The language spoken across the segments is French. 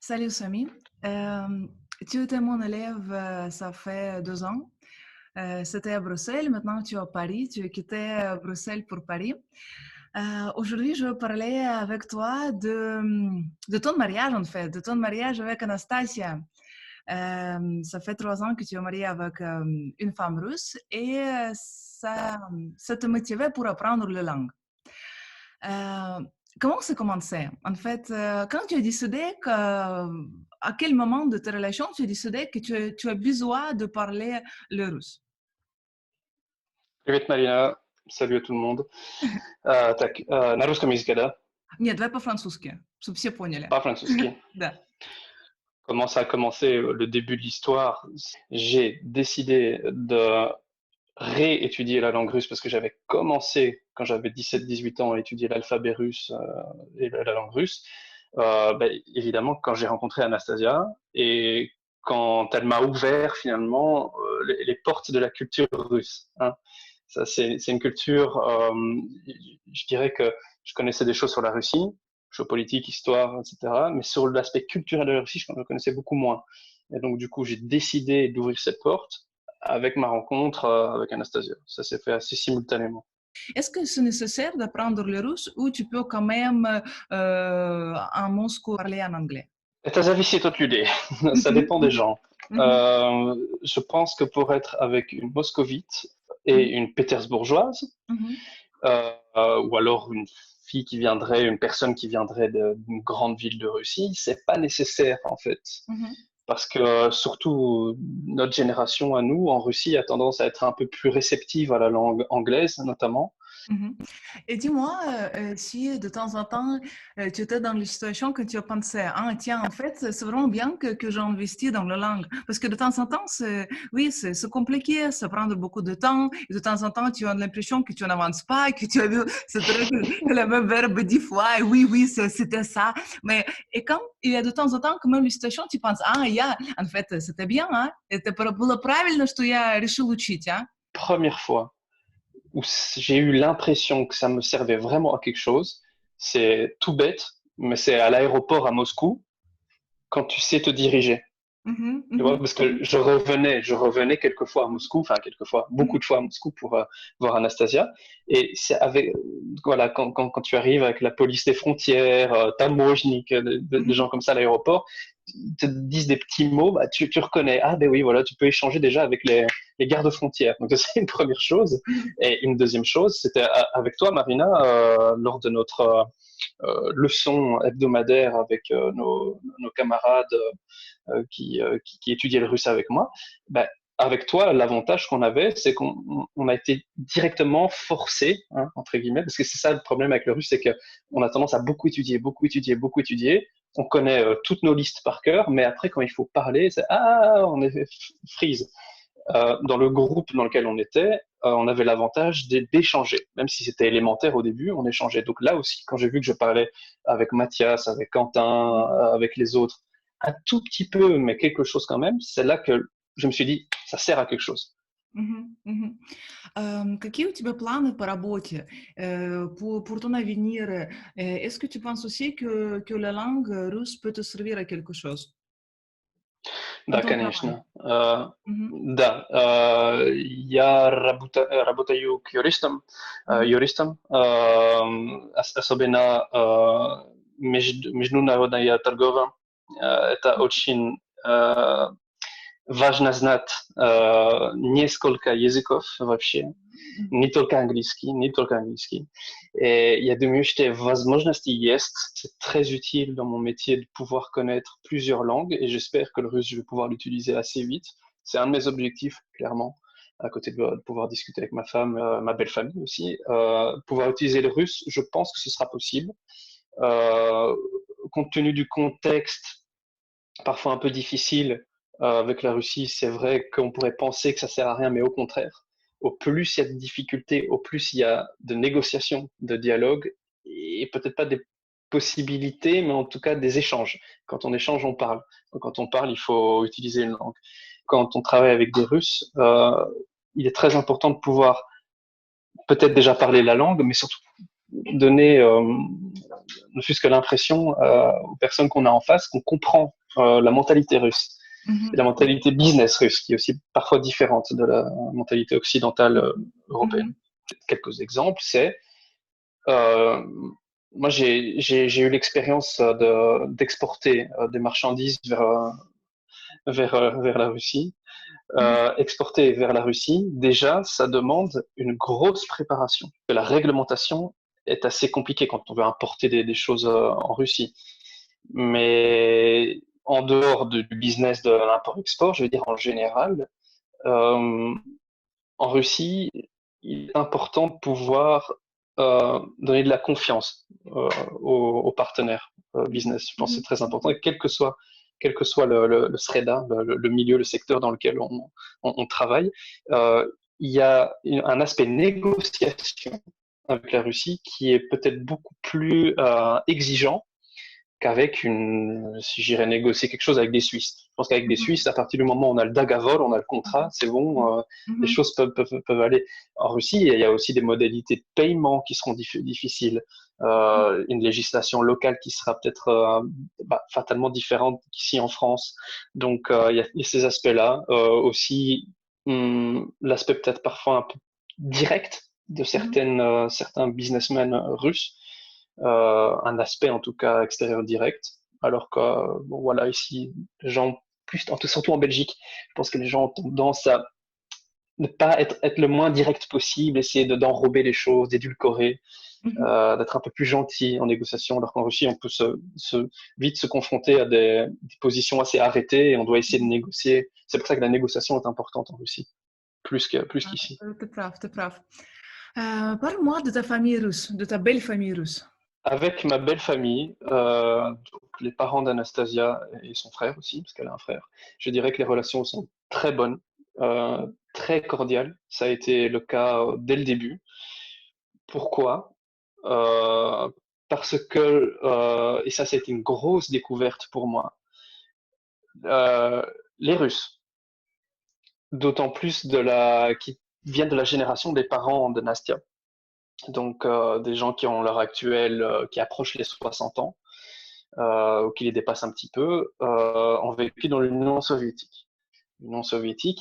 Salut Samy. Euh, Tu étais mon élève, ça fait 2 ans. C'était à Bruxelles, maintenant tu es à Paris, tu as quitté Bruxelles pour Paris. Aujourd'hui, je veux parler avec toi de ton mariage en fait, de ton mariage avec Anastasia. Ça fait 3 ans que tu es mariée avec une femme russe et ça te motivait pour apprendre la langue. Euh, Comment ça commençait? En fait, quand tu as décidé à quel moment de ta relation tu as décidé que tu as besoin de parler le russe? Привет, Марина. Salut à tout le monde. На русском языке, да? Нет, давай по-французски, чтобы все поняли. По-французски. Да. Comment ça a commencé le début de l'histoire? J'ai décidé de réétudier la langue russe parce que j'avais commencé, quand j'avais 17-18 ans, à étudier l'alphabet russe et la langue russe. Évidemment, quand j'ai rencontré Anastasia et quand elle m'a ouvert finalement les portes de la culture russe. Hein. Ça, c'est une culture, je dirais que je connaissais des choses sur la Russie, géopolitique, histoire, etc. Mais sur l'aspect culturel de la Russie, je le connaissais beaucoup moins. Et donc, du coup, j'ai décidé d'ouvrir cette porte avec ma rencontre avec Anastasia. Ça s'est fait assez simultanément. Est-ce que c'est nécessaire d'apprendre le russe ou tu peux quand même à Moscou parler en anglais? Это зависит от людей. Ça Mhm, dépend des mhm, gens. mhm, Je pense que pour être avec une moscovite et une pétersbourgeoise, mhm, ou alors une fille qui viendrait, une personne qui viendrait d'une grande ville de Russie, c'est pas nécessaire en fait. mhm. Parce que surtout notre génération à nous, en Russie, a tendance à être un peu plus réceptive à la langue anglaise notamment. Mhm. Et dis-moi, si de temps en temps, tu étais dans la situation que tu as pensé, ah, tiens, en fait, c'est vraiment bien que j'ai investi dans la langue. Parce que de temps en temps, oui, c'est compliqué, ça prend beaucoup de temps. Et de temps en temps, tu as l'impression que tu n'avances pas, que tu as vu, c'est vrai que le même verbe 10 fois, et oui, oui, c'était ça. Mais, et quand il y a de temps en temps, quand même, la situation, tu penses, ah, en fait, c'était bien, hein? Это было правильно, что я решил учить, hein? Première fois où j'ai eu l'impression que ça me servait vraiment à quelque chose, c'est tout bête, mais c'est à l'aéroport à Moscou, quand tu sais te diriger. Mhm, Tu vois, mhm, parce que je revenais quelquefois à Moscou, enfin quelquefois, beaucoup de fois à Moscou pour voir Anastasia. Et c'est avec, voilà, quand tu arrives avec la police des frontières, Tamojnik, des mhm, gens comme ça à l'aéroport, ils te disent des petits mots, bah, tu reconnais. Ah ben oui, voilà, tu peux échanger déjà avec les gardes-frontières. Donc c'est une première chose. mhm. Et une deuxième chose, c'était avec toi, Marina, lors de notre leçon hebdomadaire avec nos camarades qui étudiait le russe avec moi, ben, avec toi, l'avantage qu'on avait, c'est qu'on a été directement forcé, hein, entre guillemets, parce que c'est ça le problème avec le russe, c'est qu'on a tendance à beaucoup étudier, beaucoup étudier, beaucoup étudier. On connaît toutes nos listes par cœur, mais après, quand il faut parler, c'est ah, on est freeze. Dans le groupe dans lequel on était, on avait l'avantage d'échanger, même si c'était élémentaire au début, on échangeait. Donc là aussi, quand j'ai vu que je parlais avec Mathias, avec Quentin, avec les autres, un tout petit peu, mais quelque chose quand même, c'est là que je me suis dit, ça sert à quelque chose. Мгм, мгм. Какие у тебя планы по работе, pour ton avenir? Est-ce que tu penses aussi que la langue russe peut te servir à quelque chose dans Да, ton travail? конечно. Мгм, Да, я работаю к юристам, мгм, особенно международная торговля. Это очень важно знать несколько языков вообще, мгм, не только английский. Et я думаю, что возможности есть. C'est très utile dans mon métier de pouvoir connaître plusieurs langues et j'espère que le russe, je vais pouvoir l'utiliser assez vite. C'est un de mes objectifs, clairement, à côté de pouvoir discuter avec ma femme, ma belle famille aussi. Pouvoir utiliser le russe, je pense que ce sera possible. Euh, Compte tenu du contexte parfois un peu difficile avec la Russie, c'est vrai qu'on pourrait penser que ça sert à rien, mais au contraire, au plus il y a de difficultés, au plus il y a de négociations, de dialogues, et peut-être pas des possibilités, mais en tout cas des échanges. Quand on échange, on parle. Donc, quand on parle, il faut utiliser une langue. Quand on travaille avec des Russes, il est très important de pouvoir peut-être déjà parler la langue, mais surtout donner ne fût-ce que l'impression aux personnes qu'on a en face qu'on comprend la mentalité russe et la Mhm. mentalité business russe, qui est aussi parfois différente de la mentalité occidentale européenne. Mhm. Quelques exemples, c'est euh, moi j'ai eu l'expérience d'exporter des marchandises vers la Russie. Mhm. Exporter vers la Russie, déjà, ça demande une grosse préparation. La réglementation est assez compliquée quand on veut importer des choses en Russie. Mais en dehors du business de l'import-export, je veux dire en général, euh, en Russie, il est important de pouvoir donner de la confiance aux partenaires business. Je pense que c'est Mhm. très important. Et quel que soit le SREDA, le milieu, le secteur dans lequel on travaille, il y a un aspect négociation avec la Russie qui est peut-être beaucoup plus exigeant qu'avec si j'irais négocier quelque chose avec des Suisses. Je pense qu'avec des Mhm. Suisses, à partir du moment où on a le Dagavol, on a le contrat, c'est bon, les Mhm. choses peuvent aller. En Russie, il y a aussi des modalités de paiement qui seront difficiles, une législation locale qui sera peut-être fatalement différente qu'ici en France. Donc, il y a ces aspects-là. Aussi, l'aspect peut-être parfois un peu direct de Mhm. certains businessmen russes, un aspect en tout cas extérieur direct, alors que bon, voilà, ici, les gens, surtout en Belgique, je pense que les gens ont tendance à ne pas être le moins direct possible, essayer d'enrober les choses, d'édulcorer, Mhm. d'être un peu plus gentil en négociation, alors qu'en Russie, on peut vite se confronter à des positions assez arrêtées et on doit essayer de négocier. C'est pour ça que la négociation est importante en Russie, plus Ah, qu'ici. t'es preuve, t'es preuve. Parle-moi de ta famille russe, de ta belle famille russe. Avec ma belle famille, donc les parents d'Anastasia et son frère aussi, parce qu'elle a un frère, je dirais que les relations sont très bonnes, très cordiales. Ça a été le cas dès le début. Pourquoi? Euh, Parce que, et ça a été une grosse découverte pour moi, euh, les Russes, d'autant plus qui viennent de la génération des parents de Nastia, donc des gens qui ont l'heure actuelle, qui approchent les 60 ans, ou qui les dépassent un petit peu, ont vécu dans l'Union soviétique. L'Union soviétique,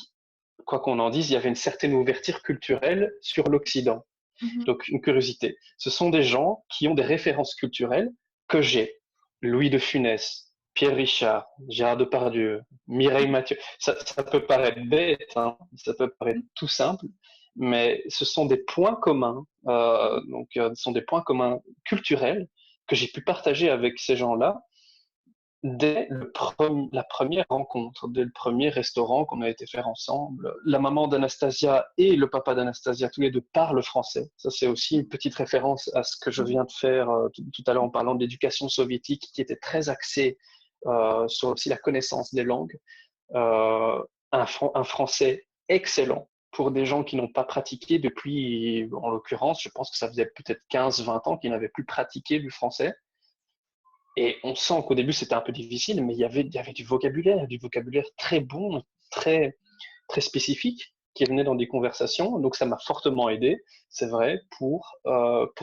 quoi qu'on en dise, il y avait une certaine ouverture culturelle sur l'Occident. Mhm. Donc, une curiosité. Ce sont des gens qui ont des références culturelles que j'ai. Louis de Funès, Pierre Richard, Gérard Depardieu, Mireille Mathieu. Ça peut paraître bête, hein, ça peut paraître tout simple, mais ce sont des points communs. Ce sont des points communs culturels que j'ai pu partager avec ces gens-là dès la première rencontre, dès le premier restaurant qu'on a été faire ensemble. La maman d'Anastasia et le papa d'Anastasia, tous les deux parlent français. Ça, c'est aussi une petite référence à ce que je viens de faire tout à l'heure en parlant de l'éducation soviétique qui était très axée sur aussi la connaissance des langues. Euh, un français excellent pour des gens qui n'ont pas pratiqué depuis, en l'occurrence, je pense que ça faisait peut-être 15-20 ans qu'ils n'avaient plus pratiqué du français. Et on sent qu'au début, c'était un peu difficile, mais il y avait du vocabulaire très bon, très, très spécifique qui venait dans des conversations. Donc, ça m'a fortement aidé, c'est vrai, pour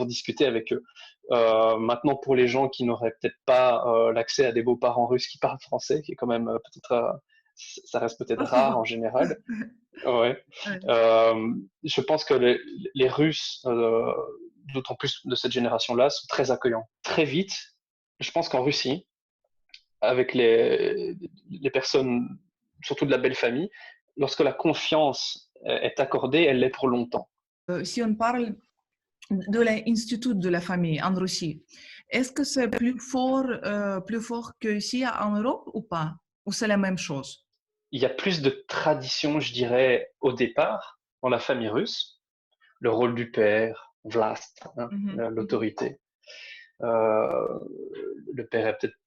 discuter avec eux. Maintenant, pour les gens qui n'auraient peut-être pas l'accès à des beaux-parents russes qui parlent français, qui est quand même ça reste peut-être Pas rare souvent. en général. Ouais. Ouais. Je pense que les Russes, d'autant plus de cette génération-là, sont très accueillants. Très vite, je pense qu'en Russie, avec les personnes, surtout de la belle famille, lorsque la confiance est accordée, elle l'est pour longtemps. Si on parle de l'institut de la famille en Russie, est-ce que c'est plus fort qu'ici en Europe ou pas? Ou c'est la même chose? Il y a plus de tradition, je dirais, au départ, dans la famille russe, le rôle du père, vlast, hein, Mhm. Mhm. l'autorité. Euh, le père est peut-être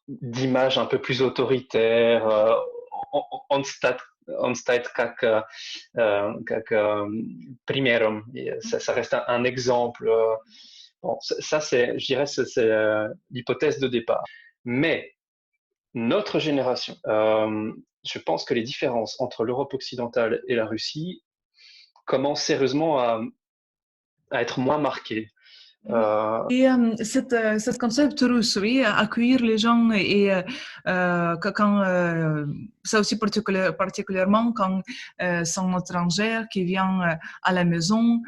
d'image un peu plus autoritaire, on stat, on stat как примером. Ça reste un exemple. Bon, ça c'est, je dirais, c'est l'hypothèse de départ. Mais notre génération, je pense que les différences entre l'Europe occidentale et la Russie commencent sérieusement à être moins marquées. Mhm. Et cette concept russe, oui, accueillir les gens et quand ça aussi particulièrement quand sont étrangers qui viennent à la maison,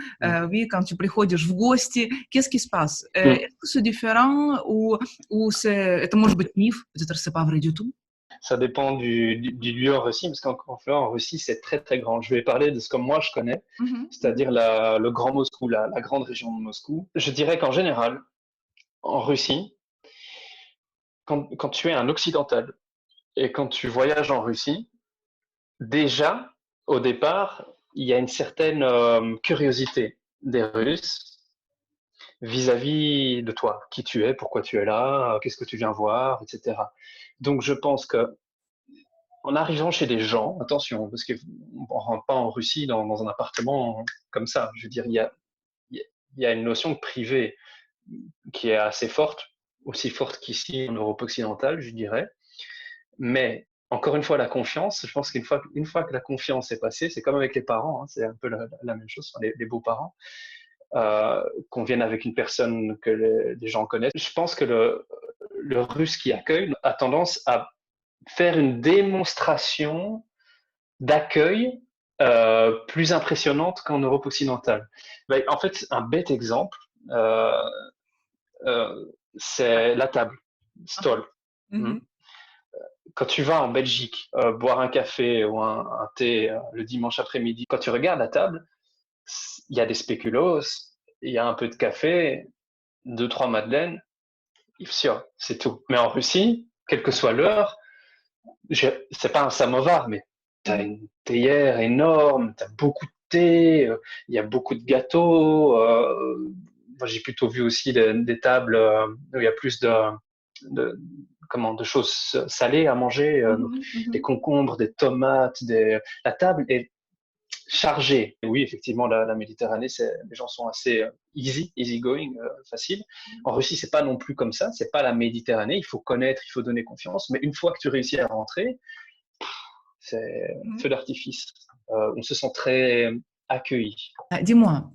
oui, quand tu приходишь в гости, qu'est-ce qui se passe? Est-ce que c'est différent ou c'est, это может быть миф, peut-être c'est pas vrai du tout? Ça dépend du lieu en Russie, parce qu'en Russie, c'est très très grand. Je vais parler de ce que moi je connais, Mhm, c'est-à-dire le Grand Moscou, la grande région de Moscou. Je dirais qu'en général, en Russie, quand tu es un occidental et quand tu voyages en Russie, déjà, au départ, il y a une certaine curiosité des Russes vis-à-vis de toi, qui tu es, pourquoi tu es là, qu'est-ce que tu viens voir, etc. Donc je pense que en arrivant chez des gens, attention, parce qu'on ne rentre pas en Russie dans un appartement comme ça. Je veux dire, il y a une notion de privé qui est assez forte, aussi forte qu'ici en Europe occidentale, je dirais. Mais encore une fois, la confiance, je pense une fois que la confiance est passée, c'est comme avec les parents, hein, c'est un peu la même chose, les beaux-parents, qu'on vienne avec une personne que les gens connaissent. Je pense que le Russe qui accueille a tendance à faire une démonstration d'accueil plus impressionnante qu'en Europe occidentale. Ben, en fait, un bête exemple, euh, c'est la table, stall. Hmm. Mhm. Quand tu vas en Belgique boire un café ou un thé le dimanche après-midi, quand tu regardes la table, il y a des spéculoos, il y a un peu de café, deux, trois madeleines, c'est tout. Mais en Russie, quelle que soit l'heure, c'est pas un samovar, mais tu as Mhm. une théière énorme, tu as beaucoup de thé, il y a beaucoup de gâteaux. Moi, j'ai plutôt vu aussi des tables où il y a plus de, de choses salées à manger, donc Mhm. des Mhm. concombres, des tomates, la table est chargée. Et oui, effectivement, la Méditerranée, les gens sont assez easy going, facile. En Russie, c'est pas non plus comme ça, c'est pas la Méditerranée. Il faut connaître, il faut donner confiance. Mais une fois que tu réussis à rentrer, c'est feu Mhm. d'artifice. On se sent très accueilli. Dis-moi,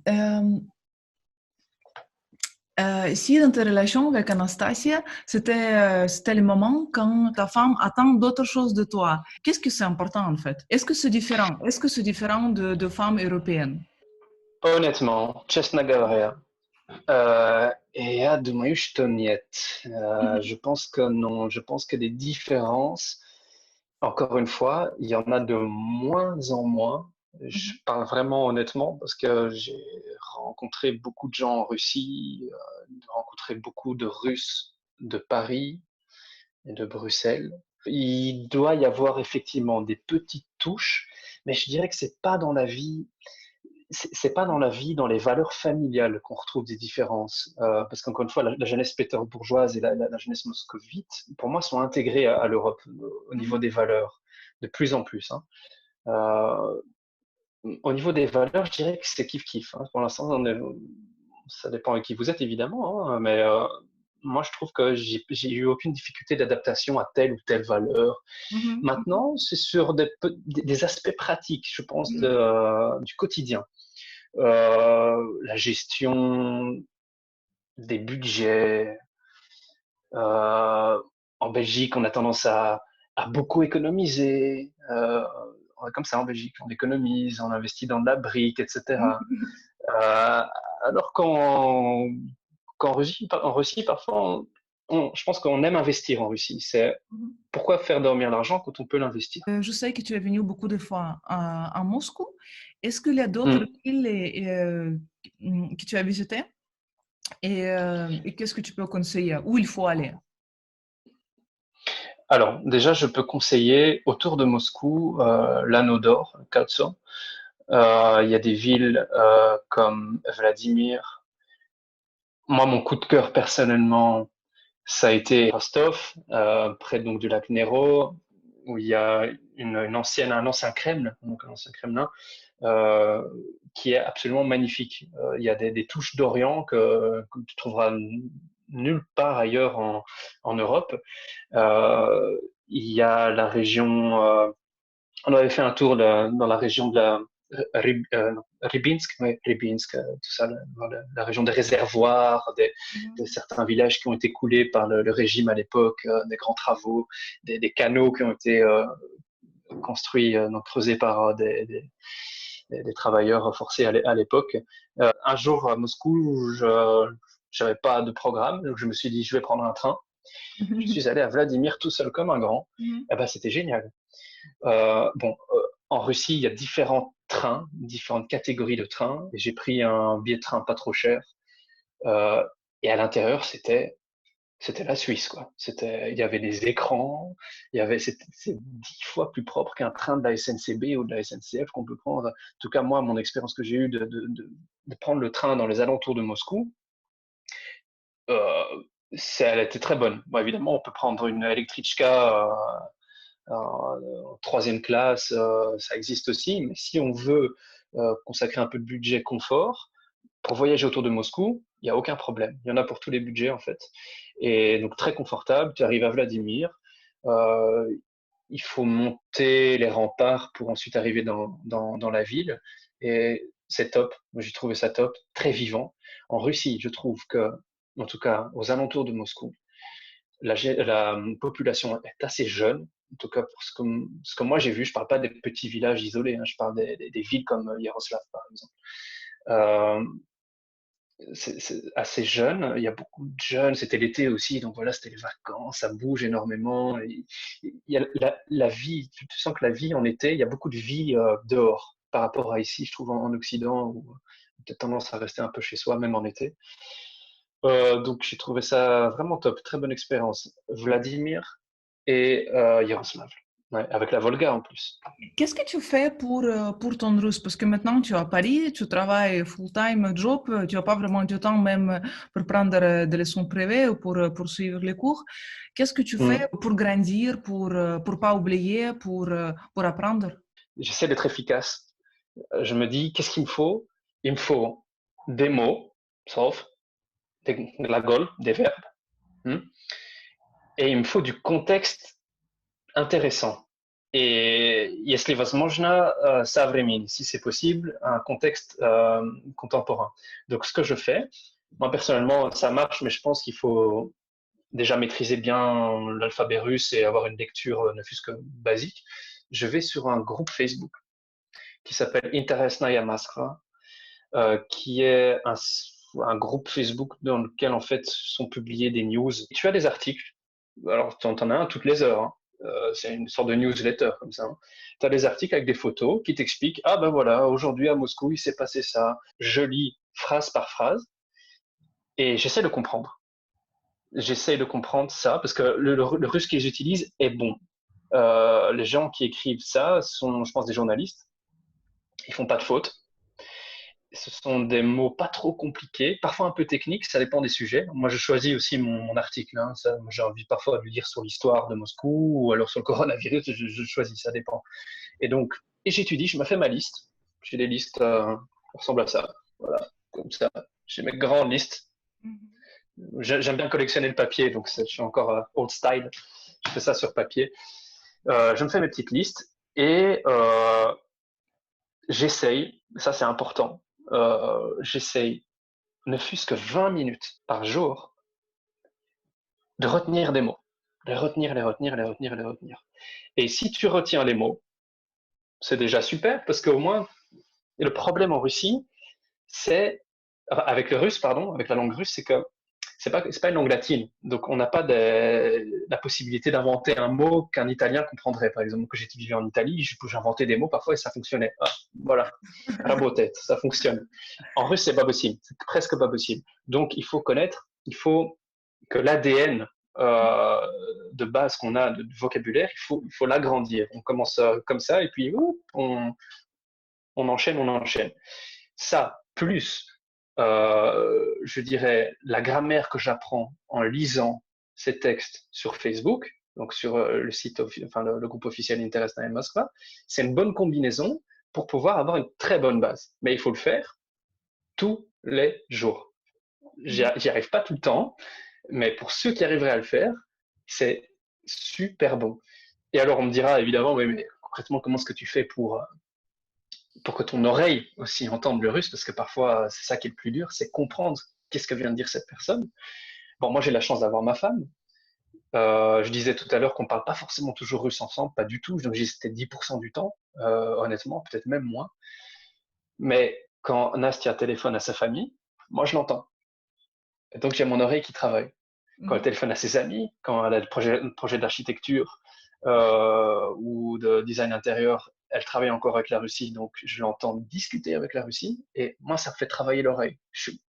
si dans tes relations avec Anastasia, c'était le moment quand ta femme attend d'autres choses de toi. Qu'est-ce que c'est important en fait? Est-ce que c'est différent? Est-ce que c'est différent de femmes européennes? Honnêtement, Chesna Gavria. Et à думаю, что нет. Je pense que non. Je pense que des différences, encore une fois, il y en a de moins en moins. Je Mhm. parle vraiment honnêtement parce que j'ai rencontré beaucoup de gens en Russie, rencontré beaucoup de Russes de Paris et de Bruxelles. Il doit y avoir effectivement des petites touches, mais je dirais que c'est pas dans la vie, dans les valeurs familiales qu'on retrouve des différences. Parce qu'encore une fois, la jeunesse pétersbourgeoise et la jeunesse moscovite, pour moi, sont intégrées à l'Europe au niveau Mhm. des valeurs, de plus en plus. Hein. Euh, Au niveau des valeurs, je dirais que c'est kiff-kiff. Hein. Pour l'instant, ça dépend avec qui vous êtes, évidemment, hein, mais moi, je trouve que j'ai eu aucune difficulté d'adaptation à telle ou telle valeur. Mhm. Mhm. Maintenant, c'est sur des aspects pratiques, je pense, du quotidien. La gestion des budgets. Euh, En Belgique, on a tendance à beaucoup économiser. On est comme ça en Belgique, on économise, on investit dans de la brique, etc. Mhm. Euh, Alors qu'en Russie, en Russie, parfois, je pense qu'on aime investir en Russie. C'est Mhm. pourquoi faire dormir l'argent quand on peut l'investir. Je sais que tu es venu beaucoup de fois à Moscou. Est-ce qu'il y a d'autres Hmm. villes que tu as visitées? Et qu'est-ce que tu peux conseiller? Où il faut aller? Alors, déjà, je peux conseiller autour de Moscou l'Anneau d'Or, Katso. Il y a des villes comme Vladimir. Moi, mon coup de cœur personnellement, ça a été Rostov, près donc du lac Nero, où il y a un ancien Kremlin, donc un ancien Kremlin, euh, qui est absolument magnifique. Il y a des touches d'Orient que tu trouveras nulle part ailleurs en Europe. Il y a la région, on avait fait un tour dans la région Rybinsk, ouais, Rybinsk, tout ça, la région des réservoirs, de certains villages qui ont été coulés par le régime à l'époque, des grands travaux, des canaux qui ont été construits, donc creusés par des travailleurs forcés à l'époque. Un jour à Moscou, je n'avais pas de programme, donc je me suis dit je vais prendre un train. Je suis allé à Vladimir tout seul comme un grand. Eh ben, c'était génial. En Russie, il y a différents trains, différentes catégories de trains. Et j'ai pris un billet de train pas trop cher. Et à l'intérieur, c'était la Suisse, quoi. Il y avait des écrans, c'est 10 fois plus propre qu'un train de la SNCB ou de la SNCF qu'on peut prendre. En tout cas, moi, mon expérience que j'ai eue de prendre le train dans les alentours de Moscou, elle était très bonne. Bon, évidemment, on peut prendre une électrichka en troisième classe, ça existe aussi, mais si on veut consacrer un peu de budget confort, pour voyager autour de Moscou, il n'y a aucun problème. Il y en a pour tous les budgets, en fait. Et donc, très confortable. Tu arrives à Vladimir. Euh, il faut monter les remparts pour ensuite arriver dans la ville. Et c'est top. Moi, j'ai trouvé ça top. Très vivant. En Russie, je trouve que, en tout cas, aux alentours de Moscou, la population est assez jeune. En tout cas, pour ce que moi j'ai vu, je ne parle pas des petits villages isolés, hein, je parle des villes comme Yaroslav, par exemple. Euh, c'est assez jeune, il y a beaucoup de jeunes, c'était l'été aussi, donc voilà, c'était les vacances, ça bouge énormément. Il y a la vie, tu sens que la vie en été, il y a beaucoup de vie dehors par rapport à ici, je trouve, en Occident, où on a peut-être tendance à rester un peu chez soi, même en été. Donc j'ai trouvé ça vraiment top, très bonne expérience. Vladimir et Yaroslav, ouais, avec la Volga en plus. Qu'est-ce que tu fais pour ton russe? Parce que maintenant tu es à Paris, tu travailles full-time job, tu n'as pas vraiment du temps même pour prendre des leçons privées ou pour suivre les cours. Qu'est-ce que tu fais Mm. pour grandir, pour pas oublier, pour apprendre? J'essaie d'être efficace. Je me dis, qu'est-ce qu'il me faut? Il me faut des mots, sauf des glagols, des verbes, et il me faut du contexte intéressant. Et если возможно, современный, si c'est possible, un contexte contemporain. Donc, ce que je fais, moi personnellement, ça marche, mais je pense qu'il faut déjà maîtriser bien l'alphabet russe et avoir une lecture ne fût-ce que basique. Je vais sur un groupe Facebook qui s'appelle Interesnaya Moskva, qui est un groupe Facebook dans lequel en fait sont publiés des news. Tu as des articles, alors tu en as un toutes les heures, hein. C'est une sorte de newsletter comme ça. Hein. Tu as des articles avec des photos qui t'expliquent, ah ben voilà, aujourd'hui à Moscou il s'est passé ça. Je lis phrase par phrase et j'essaie de comprendre. J'essaie de comprendre ça parce que le russe qu'ils utilisent est bon. Les gens qui écrivent ça sont, je pense, des journalistes. Ils font pas de fautes. Ce sont des mots pas trop compliqués, parfois un peu techniques, ça dépend des sujets. Moi, je choisis aussi mon article. Hein. J'ai envie parfois de le lire sur l'histoire de Moscou ou alors sur le coronavirus, je choisis, ça dépend. Et donc, j'étudie, je me fais ma liste. J'ai des listes qui ressemblent à ça. Voilà, comme ça. J'ai mes grandes listes. J'aime bien collectionner le papier, donc je suis encore old style. Je fais ça sur papier. Je me fais mes petites listes et j'essaye, ça c'est important, j'essaye ne fût-ce que 20 minutes par jour de retenir des mots. Les retenir, les retenir, les retenir, les retenir. Et si tu retiens les mots, c'est déjà super parce qu'au moins, et le problème en Russie, c'est, avec le russe, pardon, avec la langue russe, c'est que c'est pas une langue latine. Donc, on n'a pas la possibilité d'inventer un mot qu'un Italien comprendrait. Par exemple, que j'étais vivant en Italie, j'inventais des mots parfois et ça fonctionnait. Ah, voilà, rabotette, ça fonctionne. En russe, c'est pas possible. C'est presque pas possible. Donc, il faut que l'ADN de base qu'on a de vocabulaire, il faut l'agrandir. On commence comme ça et puis on enchaîne, on enchaîne. Ça, plus je dirais, la grammaire que j'apprends en lisant ces textes sur Facebook, donc sur le site, enfin le groupe officiel Interesna Moskva, c'est une bonne combinaison pour pouvoir avoir une très bonne base. Mais il faut le faire tous les jours. J'y arrive pas tout le temps, mais pour ceux qui arriveraient à le faire, c'est super bon. Et alors on me dira évidemment, oui, mais concrètement, comment est-ce que tu fais pour que ton oreille aussi entende le russe, parce que parfois, c'est ça qui est le plus dur, c'est comprendre qu'est-ce que vient de dire cette personne. Bon, moi, j'ai la chance d'avoir ma femme. Je disais tout à l'heure qu'on parle pas forcément toujours russe ensemble, pas du tout. Donc, j'y c'était 10% du temps, honnêtement, peut-être même moins. Mais quand Nastia téléphone à sa famille, moi, je l'entends. Et donc, j'ai mon oreille qui travaille. Quand elle téléphone à ses amis, quand elle a le projet d'architecture ou de design intérieur, elle travaille encore avec la Russie, donc je l'entends discuter avec la Russie, et moi, ça me fait travailler l'oreille.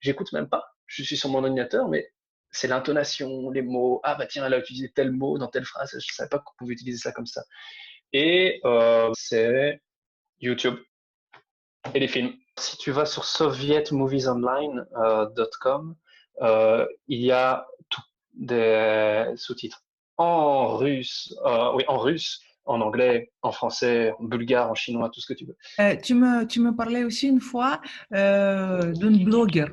J'écoute même pas, je suis sur mon ordinateur, mais c'est l'intonation, les mots. Ah bah tiens, elle a utilisé tel mot dans telle phrase, je savais pas qu'on pouvait utiliser ça comme ça. Et c'est YouTube et les films. Si tu vas sur sovietmoviesonline.com, il y a tout des sous-titres en russe, oui, en russe, en anglais, en français, en bulgare, en chinois, tout ce que tu veux. Tu me parlais aussi une fois d'un blogueur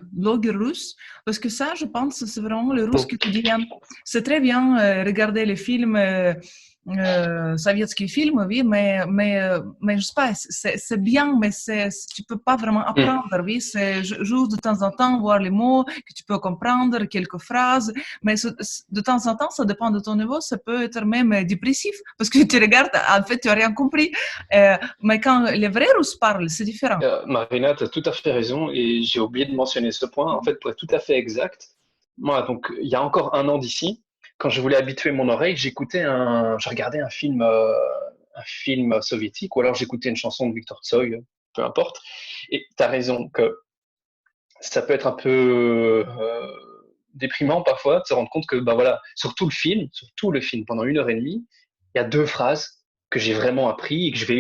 russe, parce que ça, je pense, c'est vraiment le russe quotidien. C'est très bien regarder les films, soviétiques films, oui, mais je sais pas, c'est bien, mais tu peux pas vraiment apprendre, oui, c'est juste de temps en temps voir les mots que tu peux comprendre, quelques phrases, mais de temps en temps, ça dépend de ton niveau, ça peut être même dépressif, parce que tu regardes, en fait, tu as rien compris. Mais quand les vrais Russes parlent, c'est différent. Marina, tu as tout à fait raison et j'ai oublié de mentionner ce point. En fait, pour être tout à fait exact, moi, donc, il y a encore un an d'ici, quand je voulais habituer mon oreille, je regardais un film soviétique ou alors j'écoutais une chanson de Victor Tsoi, peu importe. Et tu as raison que ça peut être un peu déprimant parfois de se rendre compte que, bah voilà, sur tout le film, pendant 1 heure et demie, il y a 2 phrases que j'ai vraiment appris et que je vais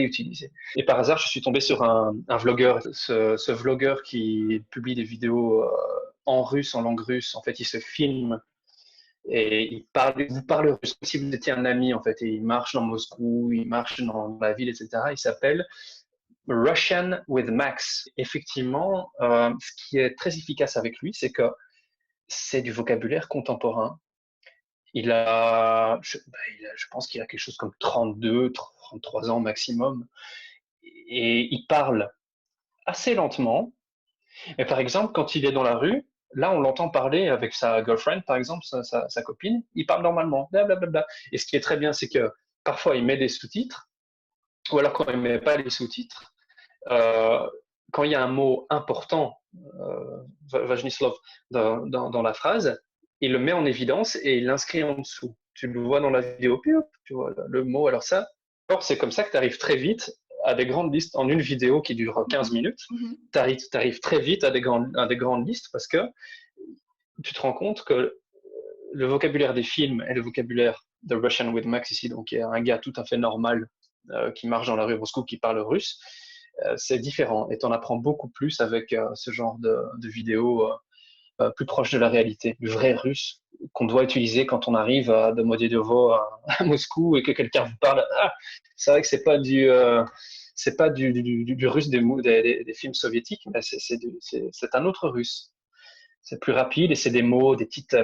utiliser. Et par hasard, je suis tombé sur un vlogueur, ce vlogueur qui publie des vidéos en russe, en langue russe. En fait, il se filme et il vous parle russe comme si vous étiez un ami, en fait. Et il marche dans Moscou, il marche dans la ville, etc. Il s'appelle Russian with Max. Effectivement, ce qui est très efficace avec lui, c'est que c'est du vocabulaire contemporain. Je pense qu'il a quelque chose comme 32, 33 ans maximum. Et il parle assez lentement. Mais par exemple, quand il est dans la rue, là, on l'entend parler avec sa girlfriend, par exemple, sa copine. Il parle normalement. Blablabla. Et ce qui est très bien, c'est que parfois, il met des sous-titres. Ou alors, quand il ne met pas les sous-titres, euh, quand il y a un mot important, Vajnislav, dans la phrase, il le met en évidence et il l'inscrit en dessous. Tu le vois dans la vidéo, puis hop, tu vois le mot. Alors ça, c'est comme ça que tu arrives très vite à des grandes listes. En une vidéo qui dure 15 minutes, tu arrives très vite à des grandes listes parce que tu te rends compte que le vocabulaire des films et le vocabulaire de Russian with Max ici, donc qui est un gars tout à fait normal qui marche dans la rue Moscou, qui parle russe, c'est différent et tu en apprends beaucoup plus avec ce genre de vidéos plus proches de la réalité, du vrai russe qu'on doit utiliser quand on arrive à Domodedovo à Moscou et que quelqu'un vous parle. Ah, c'est vrai que c'est pas du russe des films soviétiques, mais c'est un autre russe. C'est plus rapide et c'est des mots, des petites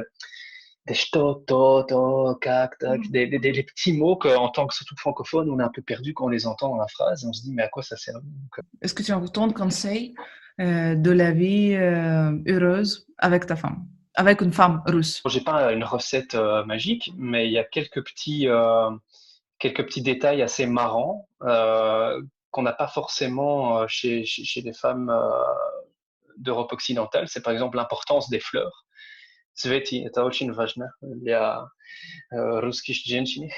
des ch'to, to, to, kak, tak, des petits mots qu'en tant que surtout francophone, on est un peu perdu quand on les entend dans la phrase. On se dit, mais à quoi ça sert? Est-ce que tu as autant de conseils de la vie heureuse avec ta femme, avec une femme russe? J'ai pas une recette magique, mais il y a quelques petits détails assez marrants qu'on n'a pas forcément chez les femmes d'Europe occidentale. C'est par exemple l'importance des fleurs. Цветы — это очень важно для русских женщин.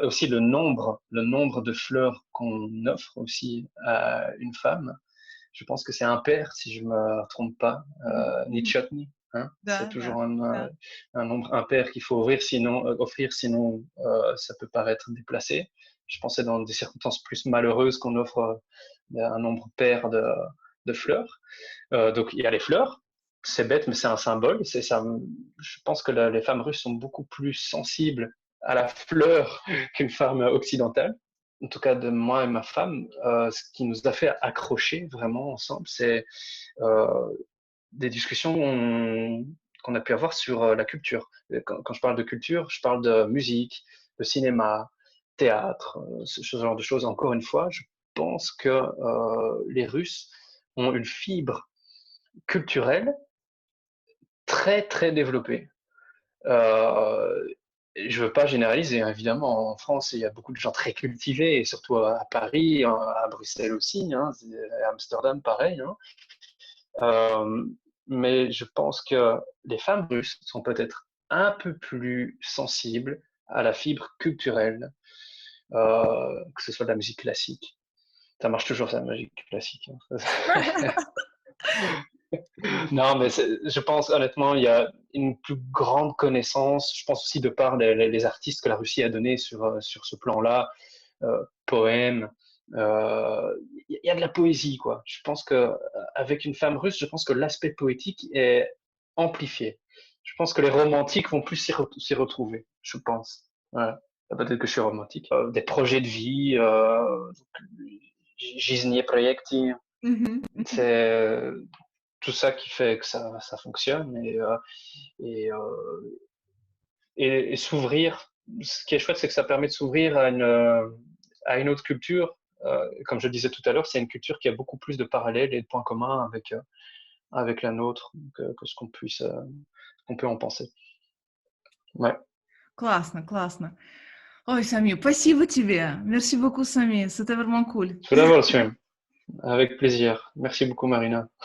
Aussi le nombre de fleurs qu'on offre aussi à une femme. Je pense que c'est impair, si je me trompe pas, Nichotny, hein, c'est toujours un nombre impair qu'il faut offrir, sinon ça peut paraître déplacé. Je pensais dans des circonstances plus malheureuses qu'on offre un nombre pair de fleurs. Donc il y a les fleurs, c'est bête, mais c'est un symbole. Je pense que les femmes russes sont beaucoup plus sensibles à la fleur qu'une femme occidentale. En tout cas, de moi et ma femme, ce qui nous a fait accrocher vraiment ensemble, c'est euh, des discussions qu'on a pu avoir sur la culture. Quand je parle de culture, je parle de musique, de cinéma, théâtre, ce genre de choses. Encore une fois, je pense que les Russes ont une fibre culturelle très, très développée. Je veux pas généraliser, hein, évidemment. En France, il y a beaucoup de gens très cultivés, et surtout à Paris, à Bruxelles aussi, hein, à Amsterdam, pareil. Hein. Euh, mais je pense que les femmes russes sont peut-être un peu plus sensibles à la fibre culturelle, que ce soit de la musique classique. Ça marche toujours, ça, la musique classique. Hein. Non, mais je pense honnêtement, il y a une plus grande connaissance. Je pense aussi de par les artistes que la Russie a donnés sur ce plan-là, poèmes. Il y a de la poésie, quoi. Je pense que avec une femme russe, je pense que l'aspect poétique est amplifié. Je pense que les romantiques vont plus s'y retrouver, je pense. Ouais. Peut-être que je suis romantique. Des projets de vie, жизни проекти, Mhm, mhm. c'est tout ça qui fait que ça fonctionne et, et s'ouvrir. Ce qui est chouette, c'est que ça permet de s'ouvrir à une autre culture. Comme je disais tout à l'heure, c'est une culture qui a beaucoup plus de parallèles et de points communs avec la nôtre que ce qu'on peut en penser. Ouais. Классно, классно. Ой, Сами, спасибо тебе. Merci beaucoup, Сами. C'était vraiment cool. Tout d'abord, avec plaisir. Merci beaucoup, Marina.